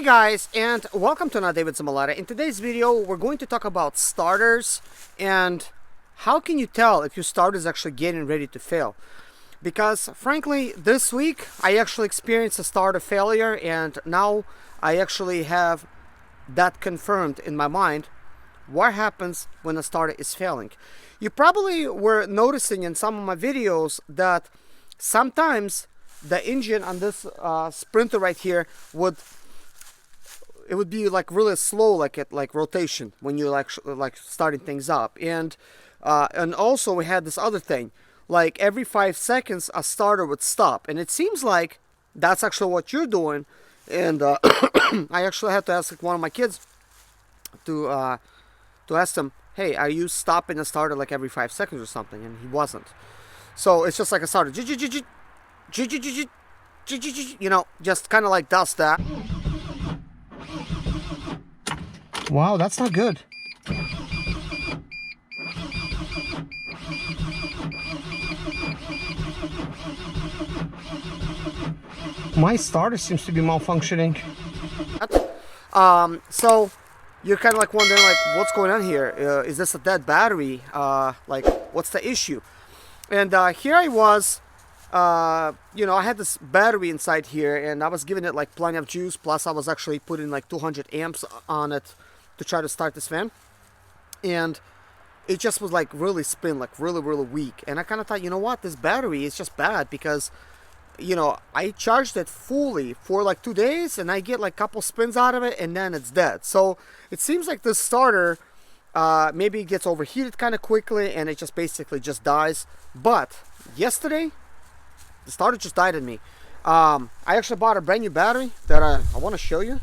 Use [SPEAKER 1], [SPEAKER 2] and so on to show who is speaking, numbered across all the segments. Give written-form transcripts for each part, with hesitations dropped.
[SPEAKER 1] guys, and welcome to another Zimaleta. In today's video, we're going to talk about starters and how can you tell if your starter is actually getting ready to fail. Because frankly, this week I actually experienced a starter failure, and now I actually have that confirmed in my mind. What happens when a starter is failing? You probably were noticing in some of my videos that sometimes the engine on this sprinter right here would be like really slow, like rotation when you like starting things up, and also we had this other thing, like every 5 seconds a starter would stop, and it seems like that's actually what you're doing. And I actually had to ask like one of my kids to ask them, hey, are you stopping a starter like every 5 seconds or something? And he wasn't. So it's just like a starter, you know, just kind of like does that. Wow, that's not good. My starter seems to be malfunctioning. So you're kind of like wondering, like, what's going on here? Is this a dead battery? Like, what's the issue? And here I was, you know, I had this battery inside here, and I was giving it like plenty of juice. Plus, I was actually putting like 200 amps on it to try to start this fan, and it just was like really spin, like really weak. And I kind of thought, you know what, this battery is just bad, because you know, I charged it fully for like 2 days and I get like a couple spins out of it and then it's dead. So it seems like this starter maybe it gets overheated kind of quickly and it just basically just dies. But yesterday the starter just died on me. I actually bought a brand new battery that I want to show you.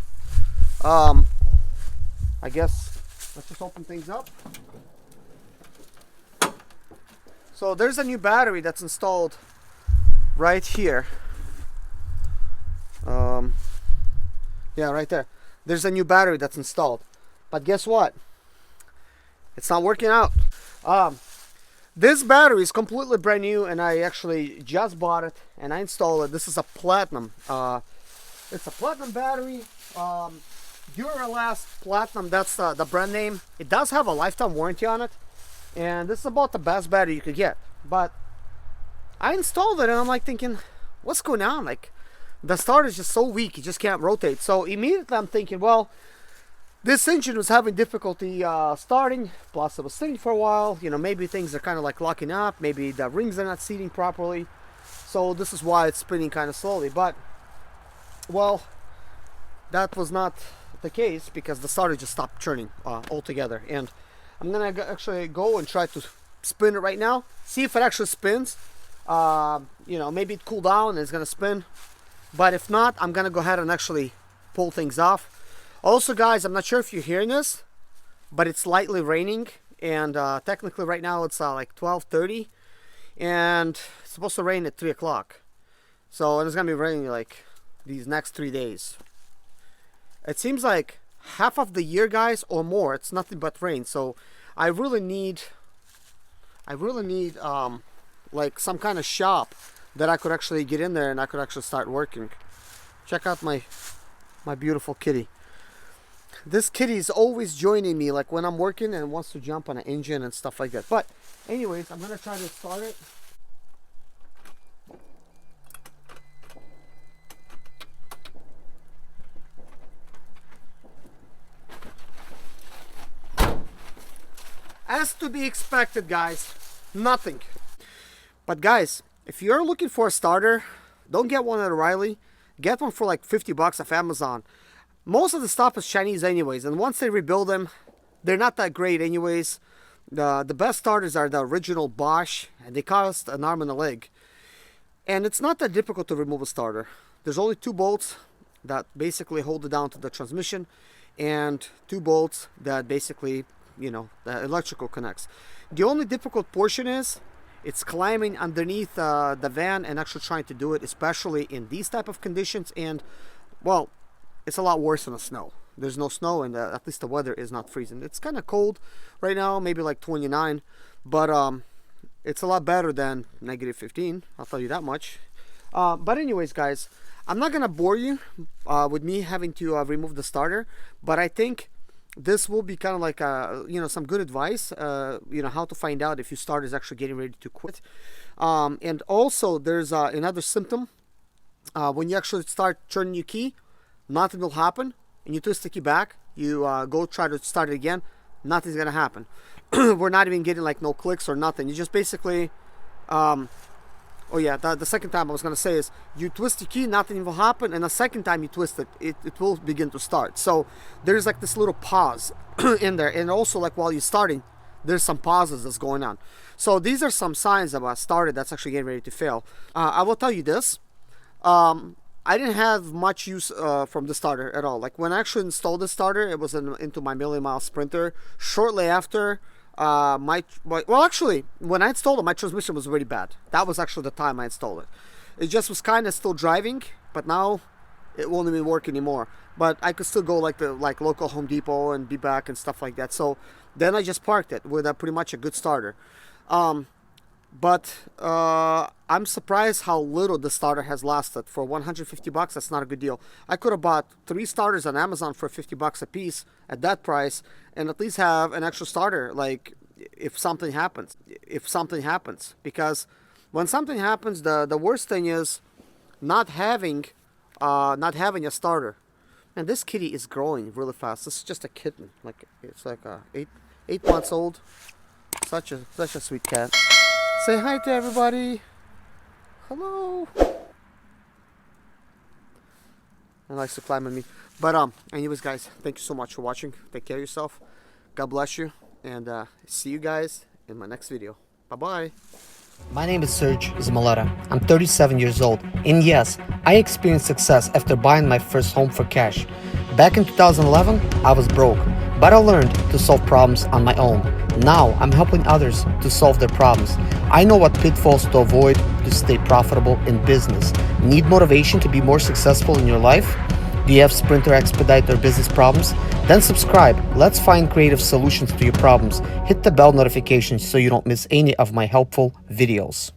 [SPEAKER 1] I guess let's just open things up. So there's a new battery that's installed right here. Yeah, right there. There's a new battery that's installed. But guess what? It's not working out. This battery is completely brand new, and I actually just bought it and I installed it. This is a platinum. It's a platinum battery. Duralast Platinum, that's the brand name. It does have a lifetime warranty on it, and this is about the best battery you could get. But I installed it and I'm like thinking, what's going on? Like, the starter is just so weak, it just can't rotate. So immediately I'm thinking, well, this engine was having difficulty starting, plus it was sitting for a while. You know, maybe things are kind of like locking up, maybe the rings are not seating properly, so this is why it's spinning kind of slowly. But well, that was not the case, because the starter just stopped turning altogether. And I'm gonna actually go and try to spin it right now, see if it actually spins. You know, maybe it cooled down and it's gonna spin, but if not, I'm gonna go ahead and actually pull things off. Also guys, I'm not sure if you're hearing this, but it's lightly raining, and technically right now it's like 12:30, and it's supposed to rain at 3 o'clock. So, and it's gonna be raining like these next 3 days. It seems like half of the year, guys, or more, it's nothing but rain. So I really need like some kind of shop that I could actually get in there and I could actually start working. Check out my beautiful kitty. This kitty is always joining me, like when I'm working, and wants to jump on an engine and stuff like that. But anyways, I'm gonna try to start it. As to be expected, guys, nothing. But guys, if you're looking for a starter, don't get one at O'Reilly. Get one for like 50 bucks off Amazon. Most of the stuff is Chinese anyways, and once they rebuild them, they're not that great anyways. The best starters are the original Bosh, and they cost an arm and a leg. And it's not that difficult to remove a starter. There's only 2 bolts that basically hold it down to the transmission, and 2 bolts that basically, you know, the electrical connects. The only difficult portion is it's climbing underneath the van and actually trying to do it, especially in these type of conditions. And well, it's a lot worse in the snow. There's no snow, and at least the weather is not freezing. It's kind of cold right now, maybe like 29, but it's a lot better than -15, I'll tell you that much. But anyways, guys, I'm not gonna bore you with me having to remove the starter, but I think this will be kind of like some good advice, how to find out if your starter is actually getting ready to quit. And also there's another symptom. When you actually start turning your key, nothing will happen, and you twist the key back, you go try to start it again, nothing's gonna happen. We're not even getting like no clicks or nothing. You just basically oh yeah, the second time I was gonna say is you twist the key, nothing will happen, and the second time you twist it, it will begin to start. So there's like this little pause in there, and also like while you're starting, there's some pauses that's going on. So these are some signs of a starter that's actually getting ready to fail. I will tell you this. I didn't have much use from the starter at all. Like when I actually installed the starter, it was into my million-mile Sprinter. Shortly after, actually, when I installed it, my transmission was really bad. That was actually the time I installed it. It just was kind of still driving, but now it won't even work anymore. But I could still go like local Home Depot and be back and stuff like that. So then I just parked it with pretty much a good starter. But I'm surprised how little the starter has lasted. For 150 bucks, that's not a good deal. I could have bought 3 starters on Amazon for 50 bucks a piece at that price, and at least have an extra starter, like if something happens. Because when something happens, the worst thing is not having a starter. And this kitty is growing really fast. This is just a kitten. Like it's like 8 months old. Such a sweet cat. Say hi to everybody. Hello. And likes to climb on me. But anyways, guys, thank you so much for watching. Take care of yourself. God bless you, and see you guys in my next video. Bye bye. My name is Serge Zimaleta. I'm 37 years old, and yes, I experienced success after buying my first home for cash. Back in 2011, I was broke, but I learned to solve problems on my own. Now I'm helping others to solve their problems. I know what pitfalls to avoid to stay profitable in business. Need motivation to be more successful in your life? Do you have Sprinter, Expedite, or business problems? Then subscribe. Let's find creative solutions to your problems. Hit the bell notification so you don't miss any of my helpful videos.